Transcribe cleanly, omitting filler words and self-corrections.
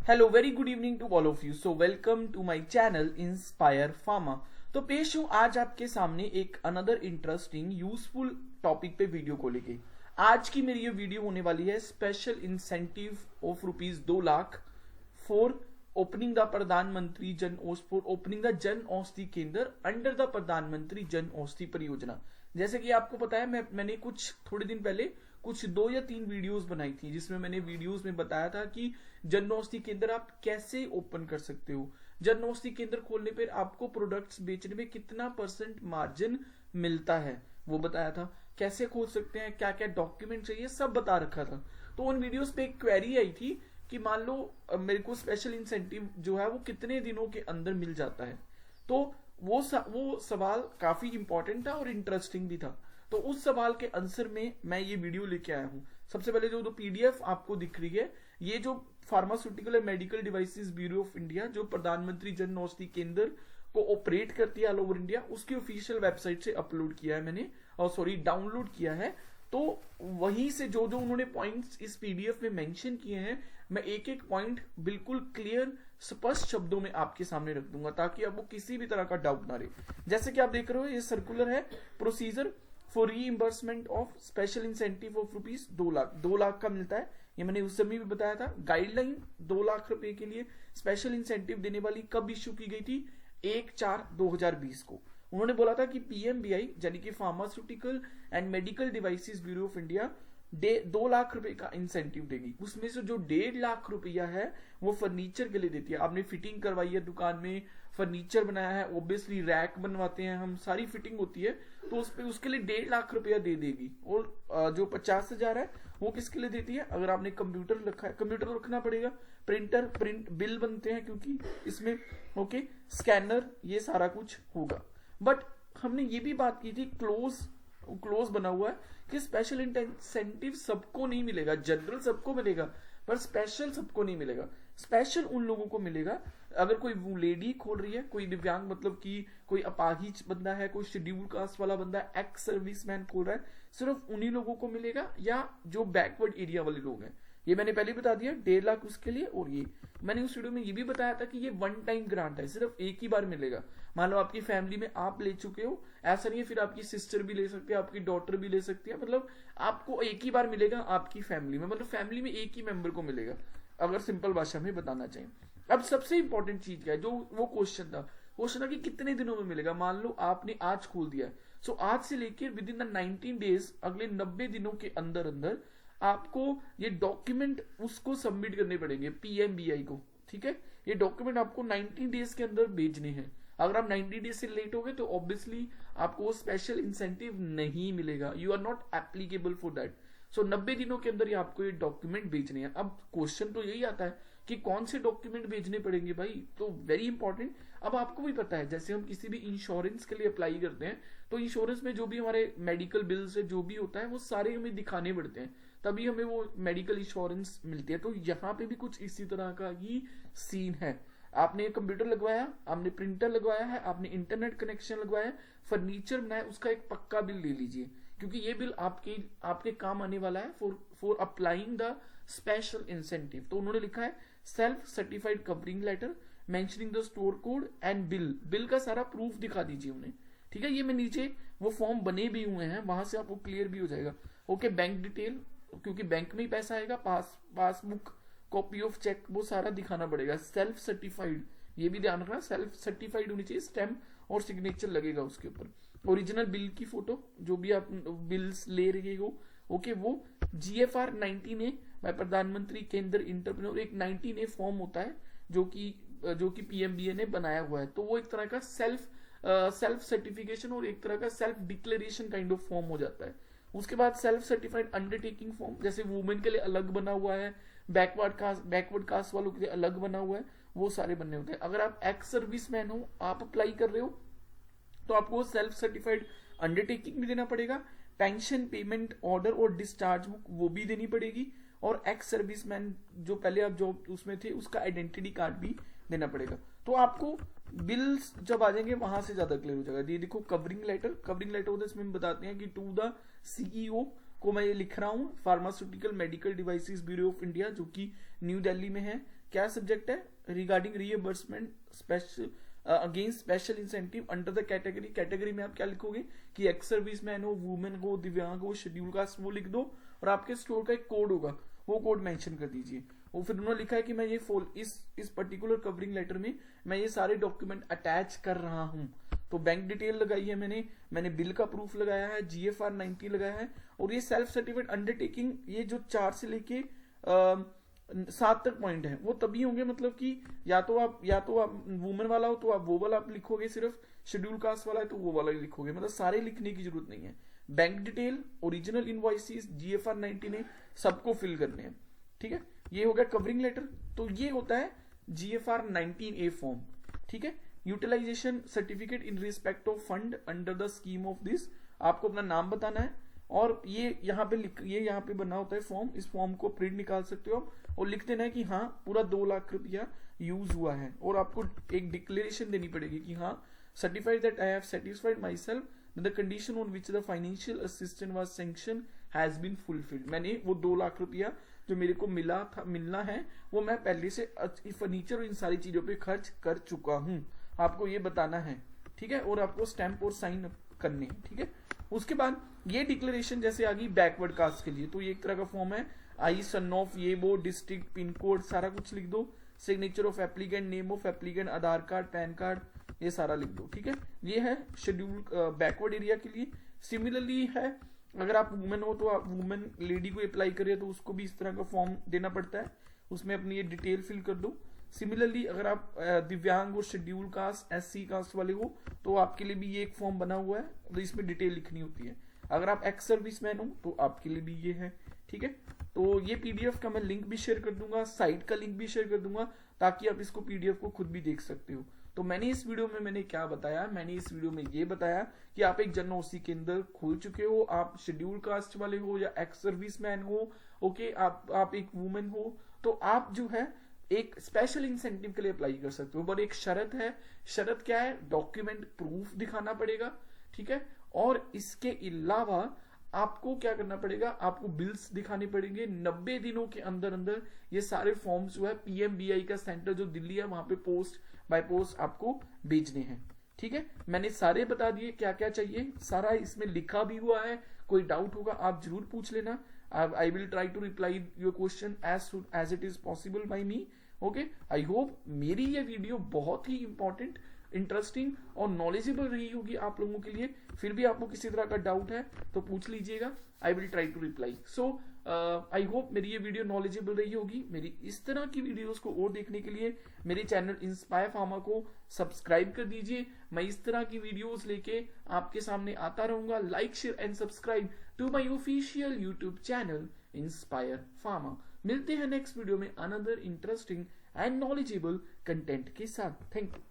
Hello very good evening to all of you. So welcome to my channel Inspire Pharma. तो पेश हूं आज आपके सामने एक अनदर इंटरेस्टिंग यूजफुल टॉपिक पे वीडियो को लेके। आज की मेरी ये वीडियो होने वाली है special incentive of ₹2 lakh for opening the प्रधानमंत्री ओपनिंग द जन औषधि केंद्र अंडर द प्रधानमंत्री जन औषधि परियोजना। जैसे कि आपको पता है मैंने कुछ थोड़े दिन पहले कुछ 2 या 3 वीडियोस बनाई थी जिसमें मैंने वीडियोस में बताया था कि जन औषधि केंद्र आप कैसे ओपन कर सकते हो, जन औषधि केंद्र खोलने पर आपको प्रोडक्ट्स बेचने में कितना % मार्जिन मिलता है वो बताया था, कैसे खोल सकते हैं, क्या क्या डॉक्यूमेंट चाहिए, सब बता रखा था। तो उन वीडियोस पे एक क्वेरी आई थी कि मान लो मेरे को स्पेशल इंसेंटिव जो है वो कितने दिनों के अंदर मिल जाता है। तो वो सवाल काफी इंपॉर्टेंट था और इंटरेस्टिंग भी था। तो उस सवाल के आंसर में मैं ये वीडियो लेके आया हूं। सबसे पहले जो पीडीएफ आपको दिख रही है, ये जो pharmaceutical and medical devices bureau of India जो प्रधानमंत्री जन औषधि केंद्र को ऑपरेट करती है ऑल ओवर इंडिया, उसकी ऑफिशियल वेबसाइट से अपलोड किया है मैंने, और डाउनलोड किया है। तो वहीं से जो जो उन्होंने पॉइंट्स इस पीडीएफ में मेंशन किए हैं, मैं एक एक पॉइंट बिल्कुल क्लियर स्पष्ट शब्दों में आपके सामने रख दूंगा ताकि आपको किसी भी तरह का डाउट ना रहे। जैसे कि आप देख रहे हो, ये सर्कुलर है, procedure for reimbursement of special incentive of ₹2 lakh. 2 lakh का मिलता है, ये मैंने उस समय भी बताया था। गाइडलाइन 2 लाख रुपए के लिए स्पेशल इंसेंटिव देने वाली कब इश्यू की गई थी? 1/4/2020 को। उन्होंने बोला था कि पीएमबीआई यानी कि pharmaceutical and medical devices bureau of India 2 lakh रुपए का इंसेंटिव देगी। उसमें से जो 1.5 लाख रुपया है वो फर्नीचर के लिए देती है। आपने फिटिंग करवाई है दुकान में, फर्नीचर बनाया है, ऑब्वियसली रैक बनवाते हैं हम, सारी फिटिंग होती है, तो उसके लिए 1.5 लाख रुपया दे देगी। और जो 50,000 है वो किसके लिए देती है? अगर आपने कंप्यूटर रखा है, कंप्यूटर तो रखना पड़ेगा, प्रिंट बिल बनते हैं क्योंकि इसमें स्कैनर, ये सारा कुछ होगा। बट हमने ये भी बात की थी, क्लोज बना हुआ है कि स्पेशल इंसेंटिव सबको नहीं मिलेगा, जनरल सबको मिलेगा पर स्पेशल सबको नहीं मिलेगा। स्पेशल उन लोगों को मिलेगा अगर कोई लेडी खोल रही है, कोई दिव्यांग मतलब कि कोई अपाहिज बंदा है, कोई शेड्यूल कास्ट वाला बंदा है, एक्स सर्विसमैन खोल रहा है, सिर्फ उन्हीं लोगों को मिलेगा, या जो बैकवर्ड एरिया वाले लोग हैं। ये मैंने पहले बता दिया, 1.5 लाख उसके लिए। और ये मैंने उस वीडियो में ये भी बताया था कि ये वन टाइम ग्रांट है, सिर्फ एक ही बार मिलेगा। मान लो आपकी फैमिली में आप ले चुके हो, ऐसा नहीं है, फिर आपकी सिस्टर भी ले सकती है, आपकी डॉटर भी ले सकती है, मतलब आपको एक ही बार मिलेगा आपकी फैमिली में, मतलब फैमिली में एक ही मेंबर को मिलेगा, अगर सिंपल भाषा में बताना चाहिए। अब सबसे इंपॉर्टेंट चीज क्या है, जो वो क्वेश्चन था कि कितने दिनों में मिलेगा। मान लो आपने आज खोल दिया है, सो आज से लेकर विद इन द 19 डेज, अगले 90 दिनों के अंदर अंदर आपको ये डॉक्यूमेंट उसको सबमिट करने पड़ेंगे पीएमबीआई को। ठीक है, ये डॉक्यूमेंट आपको 90 डेज के अंदर भेजने हैं। अगर आप 90 डेज से लेट हो गए तो ऑब्वियसली आपको स्पेशल इंसेंटिव नहीं मिलेगा, you are not applicable for that. So 90 दिनों के अंदर ही आपको ये डॉक्यूमेंट भेजने हैं। अब क्वेश्चन तो यही आता है कि कौन से डॉक्यूमेंट भेजने पड़ेंगे भाई, तो वेरी इंपॉर्टेंट। अब आपको भी पता है, जैसे हम किसी भी इंश्योरेंस के लिए अप्लाई करते हैं तो इंश्योरेंस में जो भी हमारे मेडिकल बिल्स है, जो भी होता है, वो सारे हमें दिखाने पड़ते हैं, तभी हमें वो मेडिकल इंश्योरेंस मिलती है। तो यहाँ पे भी कुछ इसी तरह का ही सीन है। आपने कंप्यूटर लगवाया, आपने प्रिंटर लगवाया है, आपने इंटरनेट कनेक्शन लगवाया है, फर्नीचर बनाया, उसका एक पक्का बिल ले लीजिए, क्योंकि ये बिल आपके काम आने वाला है for applying the special incentive. तो उन्होंने लिखा है self certified covering letter mentioning the store code and bill का सारा प्रूफ दिखा दीजिए उन्हें। ठीक है, ये मैं नीचे वो फॉर्म बने भी हुए हैं, वहां से आपको क्लियर भी हो जाएगा। ओके, बैंक डिटेल, क्योंकि बैंक में ही पैसा आएगा, पासबुक, कॉपी ऑफ चेक, वो सारा दिखाना पड़ेगा। सेल्फ सर्टिफाइड, ये भी ध्यान रखना, सेल्फ सर्टिफाइड होनी चाहिए, स्टैम्प और सिग्नेचर लगेगा उसके ऊपर। ओरिजिनल बिल की फोटो, जो भी आप बिल्स ले रहे हो, ओके, वो GFR 19A बाय प्रधानमंत्री केंद्र इंटरप्रेन्योर, एक 19A फॉर्म होता है जो कि पीएमबीए ने बनाया हुआ है। तो वो एक तरह का सेल्फ सर्टिफिकेशन और एक तरह का self declaration kind of form हो जाता है। उसके बाद सेल्फ सर्टिफाइड अंडरटेकिंग फॉर्म, जैसे वुमेन के लिए अलग बना हुआ है, बैकवर्ड कास्ट वालों के लिए अलग बना हुआ है, वो सारे बनने होते हैं। अगर आप एक्स सर्विसमैन हो, आप अप्लाई कर रहे हो, तो आपको सेल्फ सर्टिफाइड अंडरटेकिंग भी देना पड़ेगा, पेंशन पेमेंट ऑर्डर और डिस्चार्ज बुक वो भी देनी पड़ेगी, और एक्स सर्विसमैन जो पहले आप जॉब उसमें थे उसका आइडेंटिटी कार्ड भी देना पड़ेगा। तो आपको बिल्स जब आ जाएंगे वहां से ज्यादा क्लियर हो जाएगा। ये देखो कवरिंग लेटर होता है, इसमें बताते हैं कि टू द सीईओ को मैं ये लिख रहा हूं, pharmaceutical medical devices bureau of India, जो कि न्यू दिल्ली में है, क्या सब्जेक्ट है, regarding reimbursement special against special incentive under the category. Category में आप क्या लिखोगे कि एक्स सर्विसमैन हो, वुमेन हो, दिव्यांग हो, शेड्यूल कास्ट, वो लिख दो और आपके स्टोर का एक कोड होगा, वो कोड मेंशन कर दीजिए। वो फिर उन्होंने लिखा है कि मैं ये इस पर्टिकुलर कवरिंग लेटर में मैं ये सारे डॉक्यूमेंट अटैच कर रहा हूं। तो बैंक डिटेल लगाई है मैंने बिल का प्रूफ लगाया है, GFR 90 लगाया है, और ये सेल्फ सर्टिफिकेट अंडरटेकिंग, ये जो 4 से लेके 7 तक पॉइंट है वो तभी होंगे, मतलब कि या तो आप वुमेन वाला हो तो आप वो वाला आप लिखोगे, सिर्फ शेड्यूल कास्ट वाला है तो वो वाला ही लिखोगे, मतलब सारे लिखने की जरूरत नहीं है। Bank detail, original invoices, GFR 90 ने सबको फिल करने हैं, ठीक है। ये हो गया कवरिंग लेटर। तो ये होता है GFR 19A फॉर्म, ठीक है। Utilisation certificate in respect of fund under the scheme of this, आपको अपना नाम बताना है और ये यहाँ पे बना होता है फॉर्म, इस फॉर्म को प्रिंट निकाल सकते हो आप और लिख देना है कि हाँ पूरा 2 लाख रुपया यूज हुआ है, और आपको एक डिक्लेरेशन देनी पड़ेगी कि हाँ certified that I have satisfied myself the condition on which the financial assistance was sanction has been fulfilled. मैंने वो 2 लाख रुपया जो मेरे को मिलना है वो मैं पहले से फर्नीचर और इन सारी चीजों पे खर्च कर चुका हूं, आपको ये बताना है, ठीक है। और आपको स्टैंप और साइन करने हैं, ठीक है। उसके बाद ये डिक्लेरेशन जैसे आ गई बैकवर्ड कास्ट के लिए, तो ये एक तरह का फॉर्म है, आई सन ऑफ ये वो, डिस्ट्रिक्ट, पिन कोड, सारा कुछ लिख दो, signature of applicant, name of applicant, Aadhaar card, pan card, ये सारा लिख दो, ठीक है। ये है शेड्यूल बैकवर्ड एरिया के लिए। सिमिलरली है अगर आप वुमेन हो तो आप वुमेन लेडी को अप्लाई करिए तो उसको भी इस तरह का फॉर्म देना पड़ता है, उसमें अपनी ये डिटेल फिल कर दो। सिमिलरली अगर आप दिव्यांग और शेड्यूल कास्ट, SC कास्ट वाले हो तो आपके लिए भी ये एक फॉर्म बना हुआ है, तो इसमें डिटेल लिखनी होती है। अगर आप एक्स सर्विसमैन हो तो आपके लिए भी ये है, ठीक है। तो ये PDF का मैं लिंक भी शेयर कर दूंगा, साइट का लिंक भी शेयर कर दूंगा, ताकि आप इसको PDF को खुद भी देख सकते हो। तो मैंने इस वीडियो में मैंने क्या बताया, मैंने इस वीडियो में ये बताया कि आप एक जन OC के अंदर खोल चुके हो, आप शेड्यूल कास्ट वाले हो या एक्स सर्विसमैन हो, ओके, आप एक वुमेन हो, तो आप जो है एक स्पेशल इंसेंटिव के लिए अप्लाई कर सकते हो। पर एक शर्त है, शर्त क्या है, डॉक्यूमेंट प्रूफ दिखाना पड़ेगा, ठीक है। और इसके अलावा आपको क्या करना पड़ेगा, आपको बिल्स दिखाने पड़ेंगे। 90 दिनों के अंदर अंदर ये सारे फॉर्म्स जो है PMBI का सेंटर जो दिल्ली है वहां पे पोस्ट बाय पोस्ट आपको भेजने हैं, ठीक है। मैंने सारे बता दिए क्या क्या चाहिए, सारा इसमें लिखा भी हुआ है, कोई डाउट होगा आप जरूर पूछ लेना। I will try to reply your question as soon as it is possible by me, okay. I hope मेरी ये वीडियो बहुत ही इंपॉर्टेंट, इंटरेस्टिंग और नॉलेजेबल रही होगी आप लोगों के लिए। फिर भी आपको किसी तरह का डाउट है तो पूछ लीजिएगा, I will try to reply. So I hope मेरी ये वीडियो नॉलेजेबल रही होगी। मेरी इस तरह की वीडियोस को और देखने के लिए मेरे चैनल इंस्पायर फार्मा को सब्सक्राइब कर दीजिए। मैं इस तरह की वीडियोस लेके आपके सामने आता रहूंगा। Like, share and subscribe to my official YouTube channel Inspire Pharma. मिलते हैं नेक्स्ट वीडियो में another interesting and knowledgeable content के साथ। Thank you.